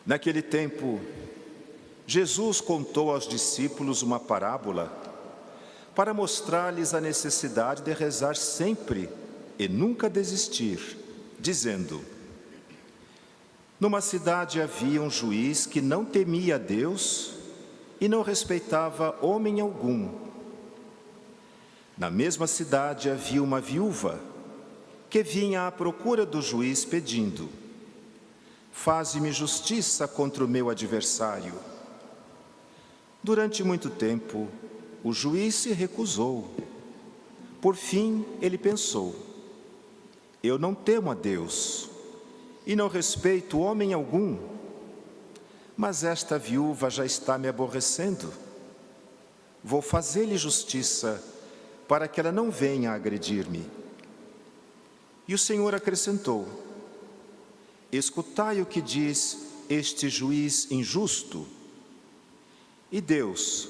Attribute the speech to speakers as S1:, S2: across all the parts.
S1: Naquele tempo, Jesus contou aos discípulos uma parábola para mostrar-lhes a necessidade de rezar sempre e nunca desistir, dizendo: numa cidade havia um juiz que não temia a Deus e não respeitava homem algum. Na mesma cidade havia uma viúva que vinha à procura do juiz pedindo: faze-me justiça contra o meu adversário. Durante muito tempo, o juiz se recusou. Por fim, ele pensou: eu não temo a Deus e não respeito homem algum, mas esta viúva já está me aborrecendo. Vou fazer-lhe justiça para que ela não venha agredir-me. E o Senhor acrescentou: escutai o que diz este juiz injusto. E Deus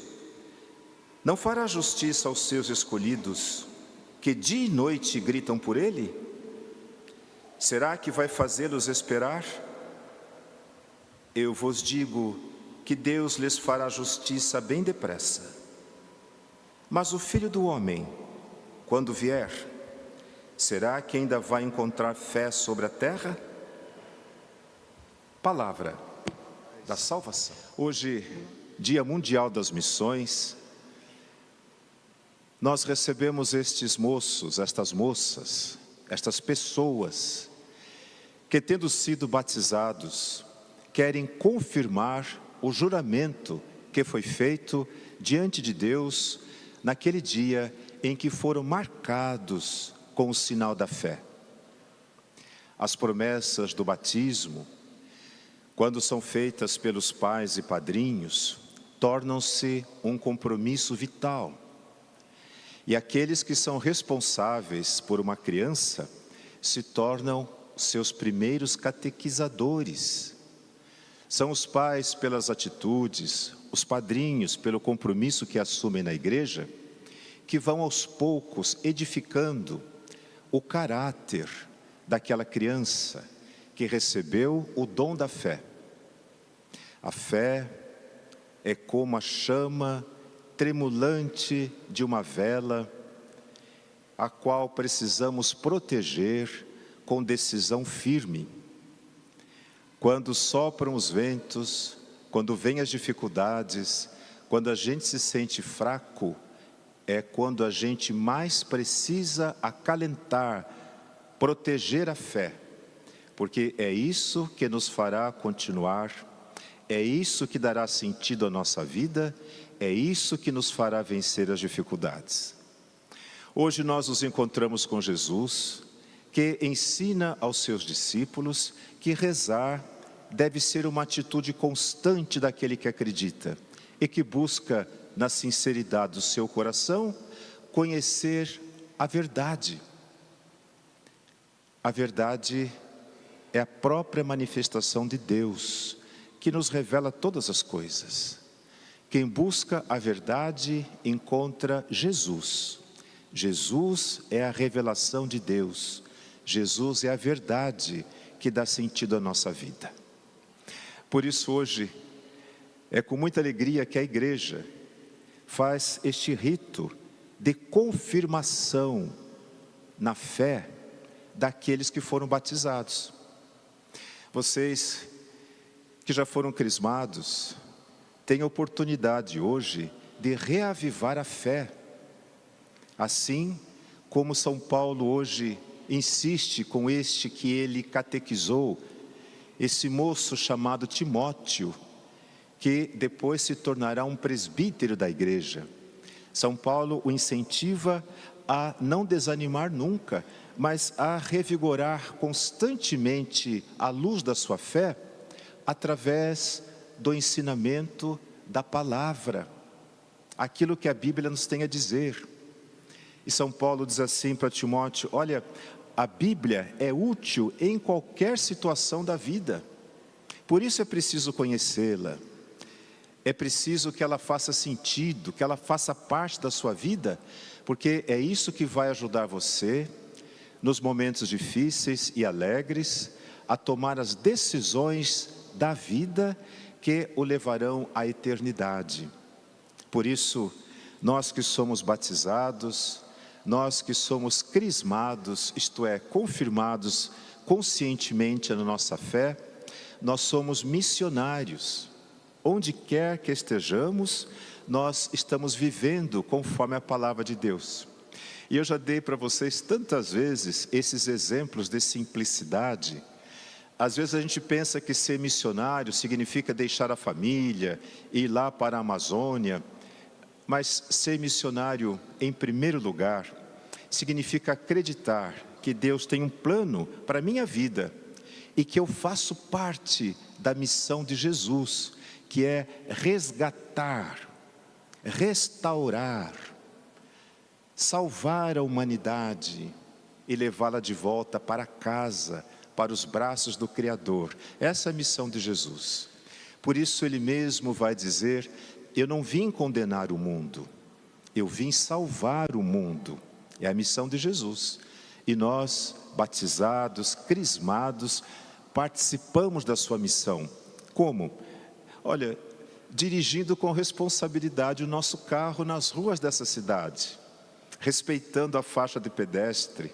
S1: não fará justiça aos seus escolhidos, que dia e noite gritam por Ele? Será que vai fazê-los esperar? Eu vos digo que Deus lhes fará justiça bem depressa. Mas o Filho do Homem, quando vier, será que ainda vai encontrar fé sobre a terra? Palavra da salvação. Hoje, Dia Mundial das Missões, nós recebemos estes moços, estas moças, estas pessoas que, tendo sido batizados, querem confirmar o juramento que foi feito diante de Deus naquele dia em que foram marcados com o sinal da fé. As promessas do batismo, quando são feitas pelos pais e padrinhos, tornam-se um compromisso vital. E aqueles que são responsáveis por uma criança se tornam seus primeiros catequizadores. São os pais pelas atitudes, os padrinhos pelo compromisso que assumem na igreja, que vão aos poucos edificando o caráter daquela criança que recebeu o dom da fé. A fé é como a chama tremulante de uma vela, a qual precisamos proteger com decisão firme. Quando sopram os ventos, quando vêm as dificuldades, quando a gente se sente fraco, é quando a gente mais precisa acalentar, proteger a fé, porque é isso que nos fará continuar, é isso que dará sentido à nossa vida, é isso que nos fará vencer as dificuldades. Hoje nós nos encontramos com Jesus, que ensina aos seus discípulos que rezar deve ser uma atitude constante daquele que acredita e que busca, na sinceridade do seu coração, conhecer a verdade. A verdade é a própria manifestação de Deus, que nos revela todas as coisas. Quem busca a verdade encontra Jesus. Jesus é a revelação de Deus. Jesus é a verdade que dá sentido à nossa vida. Por isso hoje, é com muita alegria que a igreja faz este rito de confirmação na fé daqueles que foram batizados. Vocês que já foram crismados, têm a oportunidade hoje de reavivar a fé. Assim como São Paulo hoje insiste com este que ele catequizou, esse moço chamado Timóteo, que depois se tornará um presbítero da igreja. São Paulo o incentiva a não desanimar nunca, mas a revigorar constantemente a luz da sua fé, através do ensinamento da palavra, aquilo que a Bíblia nos tem a dizer. E São Paulo diz assim para Timóteo: olha, a Bíblia é útil em qualquer situação da vida, por isso é preciso conhecê-la, é preciso que ela faça sentido, que ela faça parte da sua vida, porque é isso que vai ajudar você, nos momentos difíceis e alegres, a tomar as decisões da vida que o levarão à eternidade. Por isso, nós que somos batizados, nós que somos crismados, isto é, confirmados conscientemente na nossa fé, nós somos missionários. Onde quer que estejamos, nós estamos vivendo conforme a palavra de Deus. E eu já dei para vocês tantas vezes esses exemplos de simplicidade. Às vezes a gente pensa que ser missionário significa deixar a família, ir lá para a Amazônia. Mas ser missionário, em primeiro lugar, significa acreditar que Deus tem um plano para a minha vida e que eu faço parte da missão de Jesus, que é resgatar, restaurar, salvar a humanidade e levá-la de volta para casa, para os braços do Criador. Essa é a missão de Jesus. Por isso Ele mesmo vai dizer: eu não vim condenar o mundo, eu vim salvar o mundo. É a missão de Jesus. E nós, batizados, crismados, participamos da sua missão. Como? Olha, dirigindo com responsabilidade o nosso carro nas ruas dessa cidade, respeitando a faixa de pedestre.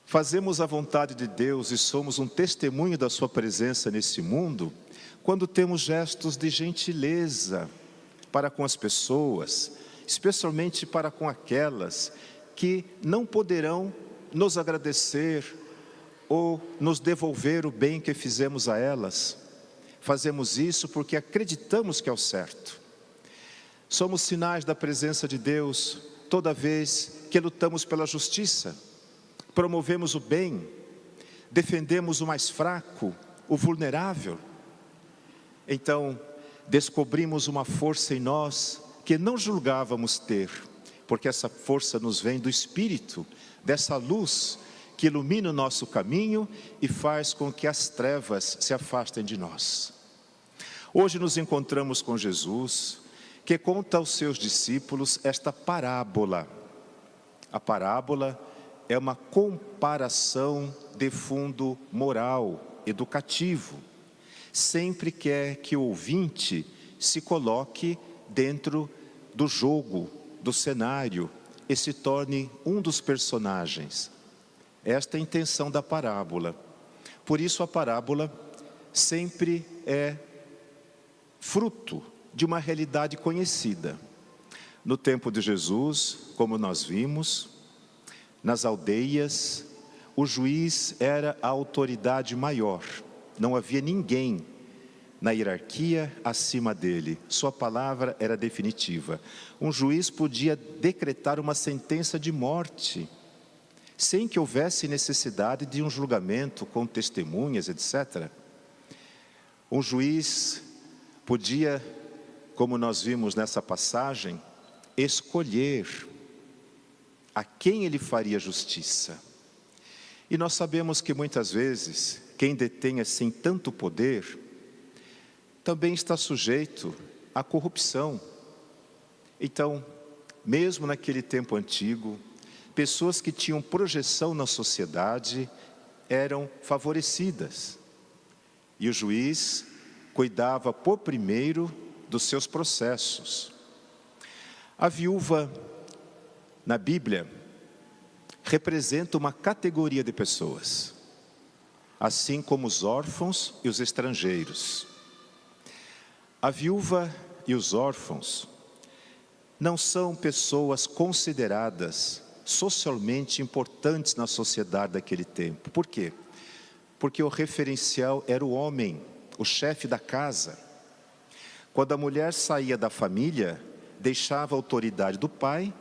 S1: Fazemos a vontade de Deus e somos um testemunho da sua presença nesse mundo quando temos gestos de gentileza para com as pessoas, especialmente para com aquelas que não poderão nos agradecer ou nos devolver o bem que fizemos a elas. Fazemos isso porque acreditamos que é o certo. Somos sinais da presença de Deus toda vez que lutamos pela justiça, promovemos o bem, defendemos o mais fraco, o vulnerável. Então, descobrimos uma força em nós que não julgávamos ter, porque essa força nos vem do Espírito, dessa luz que ilumina o nosso caminho e faz com que as trevas se afastem de nós. Hoje nos encontramos com Jesus, que conta aos seus discípulos esta parábola. A parábola é uma comparação de fundo moral, educativo. Sempre quer que o ouvinte se coloque dentro do jogo, do cenário, e se torne um dos personagens. Esta é a intenção da parábola. Por isso a parábola sempre é fruto de uma realidade conhecida. No tempo de Jesus, como nós vimos, nas aldeias, o juiz era a autoridade maior. Não havia ninguém na hierarquia acima dele. Sua palavra era definitiva. Um juiz podia decretar uma sentença de morte, sem que houvesse necessidade de um julgamento com testemunhas, etc. Um juiz podia, como nós vimos nessa passagem, escolher a quem ele faria justiça. E nós sabemos que muitas vezes, quem detém assim tanto poder, também está sujeito à corrupção. Então, mesmo naquele tempo antigo, pessoas que tinham projeção na sociedade eram favorecidas. E o juiz cuidava por primeiro dos seus processos. A viúva, na Bíblia, representa uma categoria de pessoas, assim como os órfãos e os estrangeiros. A viúva e os órfãos não são pessoas consideradas socialmente importantes na sociedade daquele tempo. Por quê? Porque o referencial era o homem, o chefe da casa. Quando a mulher saía da família, deixava a autoridade do pai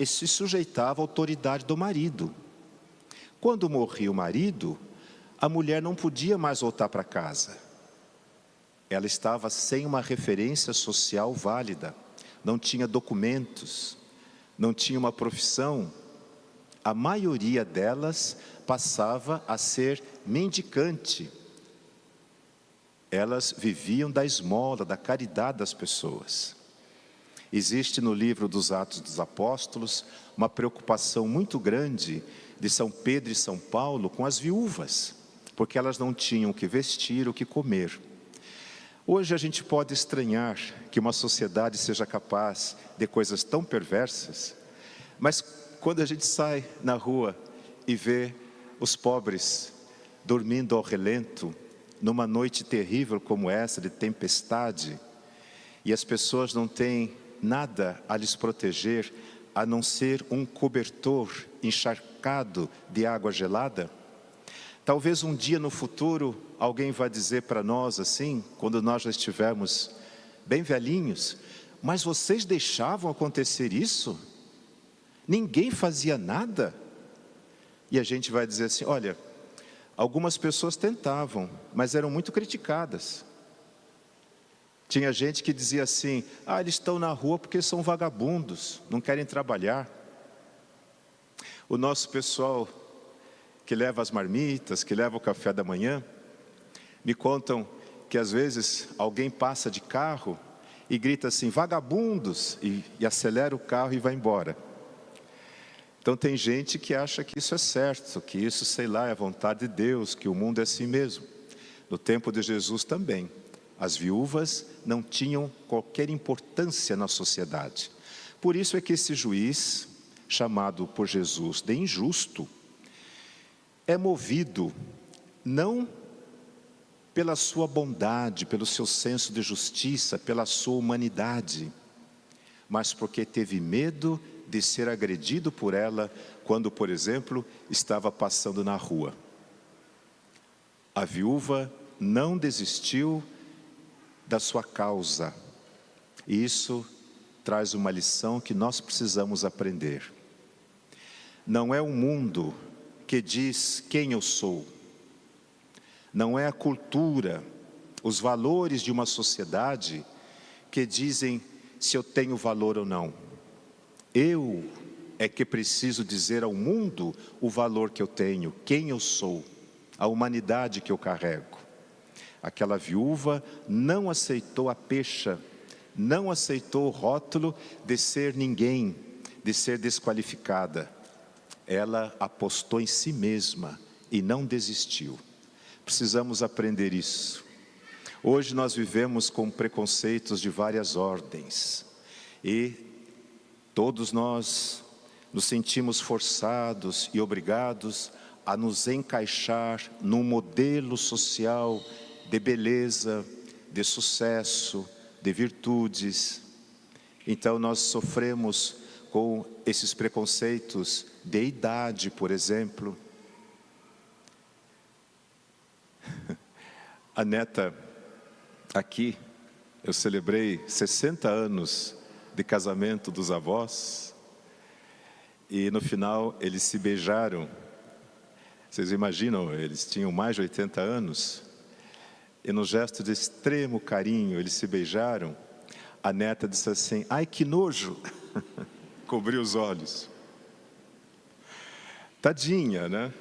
S1: e se sujeitava à autoridade do marido. Quando morria o marido, a mulher não podia mais voltar para casa. Ela estava sem uma referência social válida, não tinha documentos, não tinha uma profissão. A maioria delas passava a ser mendicante. Elas viviam da esmola, da caridade das pessoas. Existe no livro dos Atos dos Apóstolos uma preocupação muito grande de São Pedro e São Paulo com as viúvas. porque elas não tinham o que vestir, o que comer. Hoje a gente pode estranhar que uma sociedade seja capaz de coisas tão perversas, mas quando a gente sai na rua e vê os pobres dormindo ao relento, numa noite terrível como essa, de tempestade, e as pessoas não têm nada a lhes proteger, a não ser um cobertor encharcado de água gelada, talvez um dia no futuro alguém vai dizer para nós assim, quando nós já estivermos bem velhinhos, mas vocês deixavam acontecer isso? Ninguém fazia nada? E a gente vai dizer assim, olha, algumas pessoas tentavam, mas eram muito criticadas. Tinha gente que dizia assim, eles estão na rua porque são vagabundos, não querem trabalhar. O nosso pessoal que leva as marmitas, que leva o café da manhã, me contam que às vezes alguém passa de carro e grita assim, vagabundos, e acelera o carro e vai embora. Então tem gente que acha que isso é certo, que isso, sei lá, é a vontade de Deus, que o mundo é assim mesmo. No tempo de Jesus também, as viúvas não tinham qualquer importância na sociedade. Por isso é que esse juiz, chamado por Jesus de injusto, é movido não pela sua bondade, pelo seu senso de justiça, pela sua humanidade, mas porque teve medo de ser agredido por ela quando, por exemplo, estava passando na rua. A viúva não desistiu da sua causa. E isso traz uma lição que nós precisamos aprender. Não é o mundo que diz quem eu sou. Não é a cultura, os valores de uma sociedade que dizem se eu tenho valor ou não. Eu é que preciso dizer ao mundo o valor que eu tenho, quem eu sou, a humanidade que eu carrego. Aquela viúva não aceitou a pecha, não aceitou o rótulo de ser ninguém, de ser desqualificada. Ela apostou em si mesma e não desistiu. Precisamos aprender isso. Hoje nós vivemos com preconceitos de várias ordens e todos nós nos sentimos forçados e obrigados a nos encaixar num modelo social de beleza, de sucesso, de virtudes. Então nós sofremos com esses preconceitos de idade, por exemplo. A neta aqui, eu celebrei 60 anos de casamento dos avós, e no final eles se beijaram. Vocês imaginam, eles tinham mais de 80 anos, e no gesto de extremo carinho, eles se beijaram. A neta disse assim, ai que nojo, cobriu os olhos. Tadinha, né?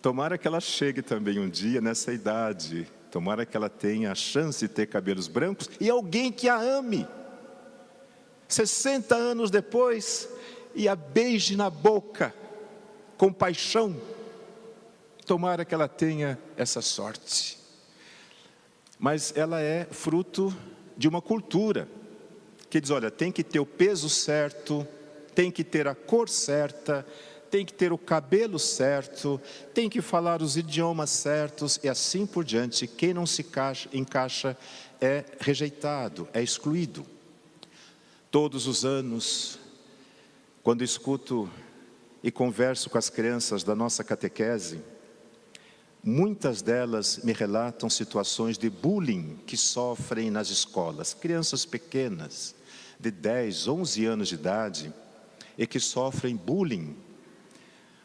S1: Tomara que ela chegue também um dia nessa idade, tomara que ela tenha a chance de ter cabelos brancos, e alguém que a ame. 60 anos depois, e a beije na boca, com paixão. Tomara que ela tenha essa sorte. Mas ela é fruto de uma cultura, que diz, olha, tem que ter o peso certo, tem que ter a cor certa, tem que ter o cabelo certo, tem que falar os idiomas certos, e assim por diante. Quem não se encaixa é rejeitado, é excluído. Todos os anos, quando escuto e converso com as crianças da nossa catequese, muitas delas me relatam situações de bullying que sofrem nas escolas. Crianças pequenas, de 10, 11 anos de idade, e que sofrem bullying,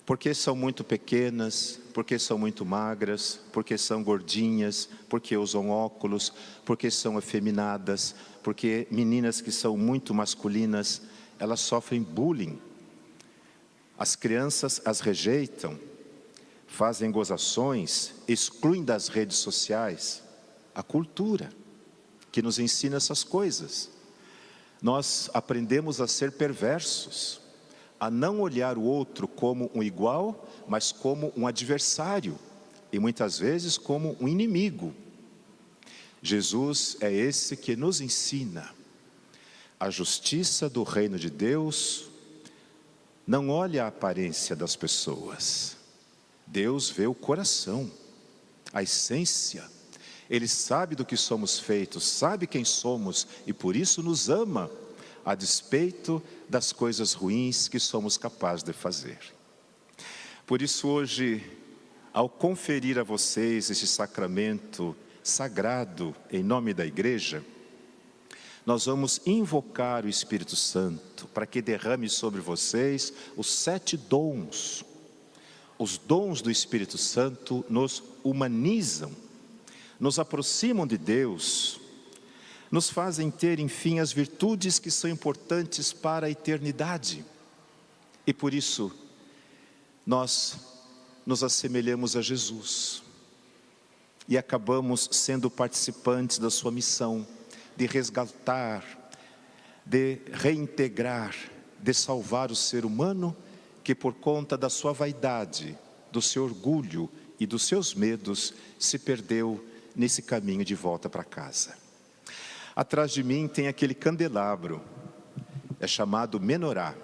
S1: porque são muito pequenas, porque são muito magras, porque são gordinhas, porque usam óculos, porque são afeminadas, porque meninas que são muito masculinas, elas sofrem bullying. As crianças as rejeitam, fazem gozações, excluem das redes sociais. A cultura que nos ensina essas coisas. Nós aprendemos a ser perversos, a não olhar o outro como um igual, mas como um adversário, e muitas vezes como um inimigo. Jesus é esse que nos ensina. A justiça do reino de Deus não olha a aparência das pessoas. Deus vê o coração, a essência. Ele sabe do que somos feitos, sabe quem somos e por isso nos ama, a despeito das coisas ruins que somos capazes de fazer. Por isso hoje, ao conferir a vocês esse sacramento sagrado em nome da igreja, nós vamos invocar o Espírito Santo para que derrame sobre vocês os 7 dons. Os dons do Espírito Santo nos humanizam, nos aproximam de Deus, nos fazem ter, enfim, as virtudes que são importantes para a eternidade. E por isso, nós nos assemelhamos a Jesus e acabamos sendo participantes da sua missão de resgatar, de reintegrar, de salvar o ser humano que por conta da sua vaidade, do seu orgulho e dos seus medos se perdeu nesse caminho de volta para casa. Atrás de mim tem aquele candelabro, é chamado menorá.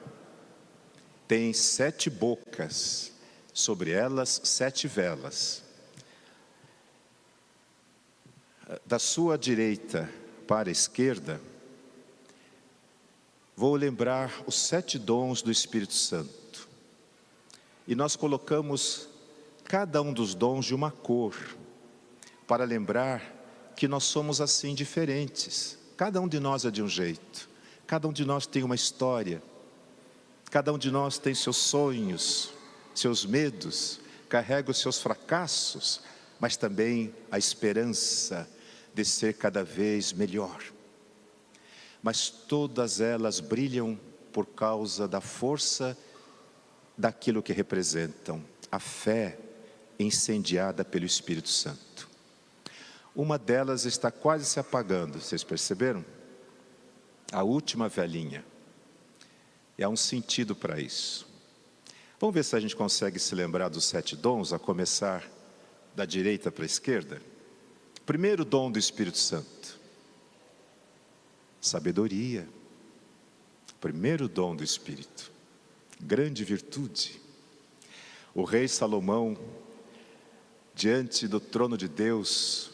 S1: Tem 7 bocas, sobre elas 7 velas. Da sua direita para a esquerda, vou lembrar os 7 dons do Espírito Santo. E nós colocamos cada um dos dons de uma cor, para lembrar que nós somos assim diferentes. Cada um de nós é de um jeito, cada um de nós tem uma história, cada um de nós tem seus sonhos, seus medos, carrega os seus fracassos, mas também a esperança de ser cada vez melhor. Mas todas elas brilham por causa da força daquilo que representam, a fé incendiada pelo Espírito Santo. Uma delas está quase se apagando, vocês perceberam? A última velinha. E há um sentido para isso. Vamos ver se a gente consegue se lembrar dos 7 dons, a começar da direita para a esquerda. Primeiro dom do Espírito Santo, sabedoria. Primeiro dom do Espírito, grande virtude. O rei Salomão, diante do trono de Deus,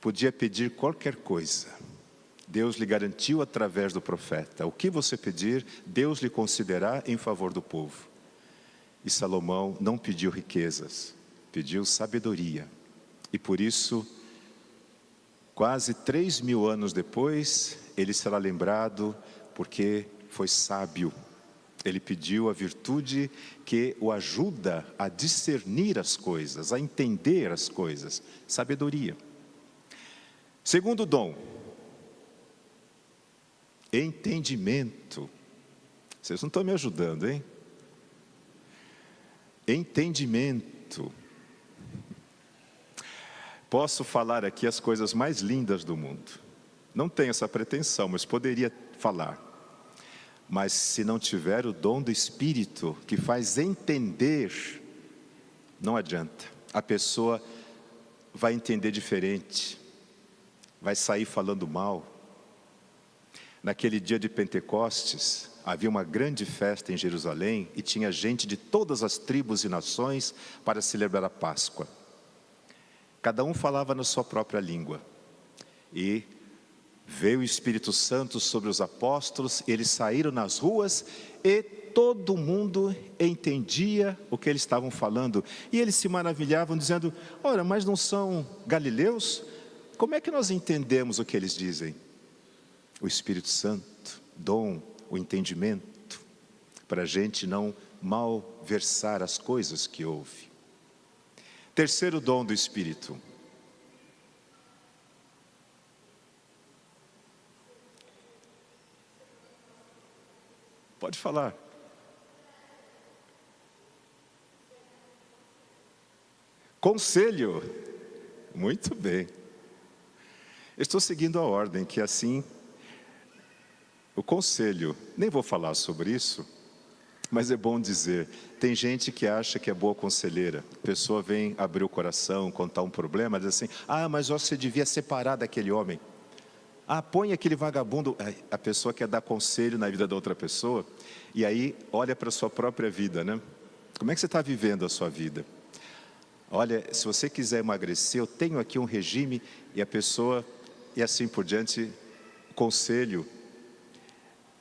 S1: podia pedir qualquer coisa. Deus lhe garantiu através do profeta: o que você pedir, Deus lhe concederá em favor do povo. E Salomão não pediu riquezas, pediu sabedoria. E por isso, quase 3.000 anos depois, ele será lembrado porque foi sábio. Ele pediu a virtude que o ajuda a discernir as coisas, a entender as coisas, sabedoria. Segundo dom, entendimento. Vocês não estão me ajudando, hein? Entendimento. Posso falar aqui as coisas mais lindas do mundo. Não tenho essa pretensão, mas poderia falar. Mas se não tiver o dom do Espírito, que faz entender, não adianta. A pessoa vai entender diferente, vai sair falando mal. Naquele dia de Pentecostes, havia uma grande festa em Jerusalém e tinha gente de todas as tribos e nações para celebrar a Páscoa. Cada um falava na sua própria língua. E veio o Espírito Santo sobre os apóstolos, eles saíram nas ruas e todo mundo entendia o que eles estavam falando. E eles se maravilhavam dizendo: ora, mas não são galileus? Como é que nós entendemos o que eles dizem? O Espírito Santo, dom, o entendimento, para a gente não malversar as coisas que ouve. Terceiro dom do Espírito. Pode falar. Conselho. Muito bem. Estou seguindo a ordem, que assim, o conselho, nem vou falar sobre isso, Mas é bom dizer, tem gente que acha que é boa conselheira. A pessoa vem abrir o coração, contar um problema, diz assim, mas você devia separar daquele homem. Põe aquele vagabundo. A pessoa quer dar conselho na vida da outra pessoa, e aí olha para a sua própria vida, né? Como é que você está vivendo a sua vida? Olha, se você quiser emagrecer, eu tenho aqui um regime, e a pessoa, e assim por diante. Conselho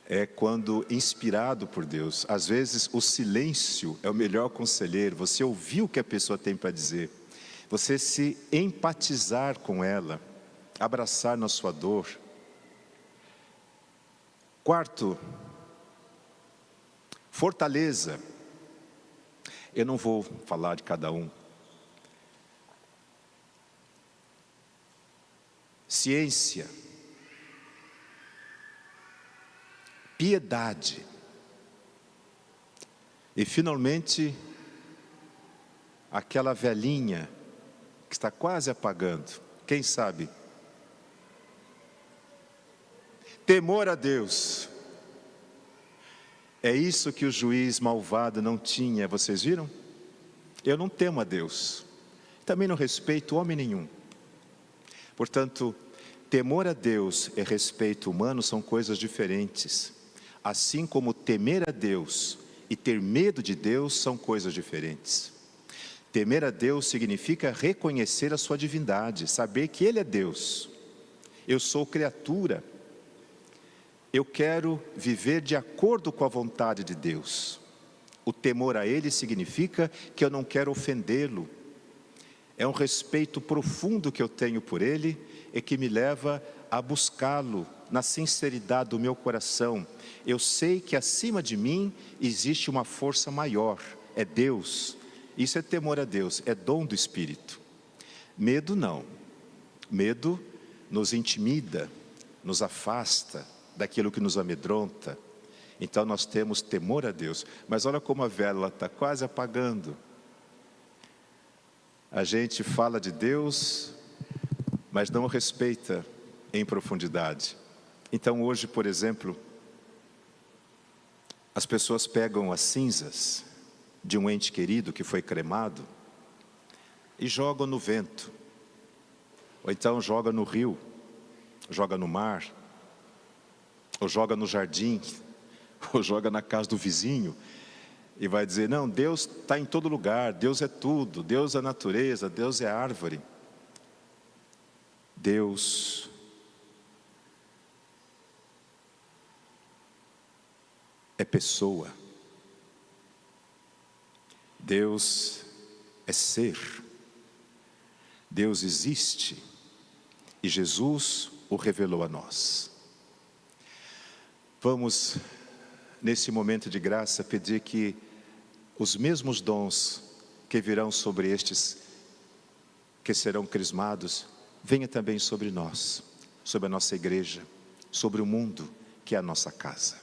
S1: é quando inspirado por Deus. Às vezes o silêncio é o melhor conselheiro. Você ouvir o que a pessoa tem para dizer, você se empatizar com ela, abraçar na sua dor. Quarto, fortaleza. Eu não vou falar de cada um. Ciência. Piedade. E finalmente, aquela velhinha que está quase apagando, quem sabe? Temor a Deus. É isso que o juiz malvado não tinha, vocês viram? Eu não temo a Deus, também não respeito homem nenhum. Portanto, temor a Deus e respeito humano são coisas diferentes. Assim como temer a Deus e ter medo de Deus são coisas diferentes. Temer a Deus significa reconhecer a sua divindade, saber que Ele é Deus. Eu sou criatura. Eu quero viver de acordo com a vontade de Deus. O temor a Ele significa que eu não quero ofendê-lo. É um respeito profundo que eu tenho por Ele e que me leva a buscá-lo na sinceridade do meu coração. Eu sei que acima de mim existe uma força maior, é Deus. Isso é temor a Deus, é dom do Espírito. Medo não. Medo nos intimida, nos afasta daquilo que nos amedronta. Então nós temos temor a Deus. Mas olha como a vela está quase apagando. A gente fala de Deus, mas não o respeita em profundidade. Então hoje, por exemplo, as pessoas pegam as cinzas de um ente querido que foi cremado e jogam no vento, ou então joga no rio, joga no mar, ou joga no jardim, ou joga na casa do vizinho, e vai dizer, não, Deus está em todo lugar, Deus é tudo, Deus é a natureza, Deus é a árvore. Deus é pessoa. Deus é ser. Deus existe. E Jesus o revelou a nós. Vamos, nesse momento de graça, pedir que os mesmos dons que virão sobre estes que serão crismados, venha também sobre nós, sobre a nossa igreja, sobre o mundo que é a nossa casa.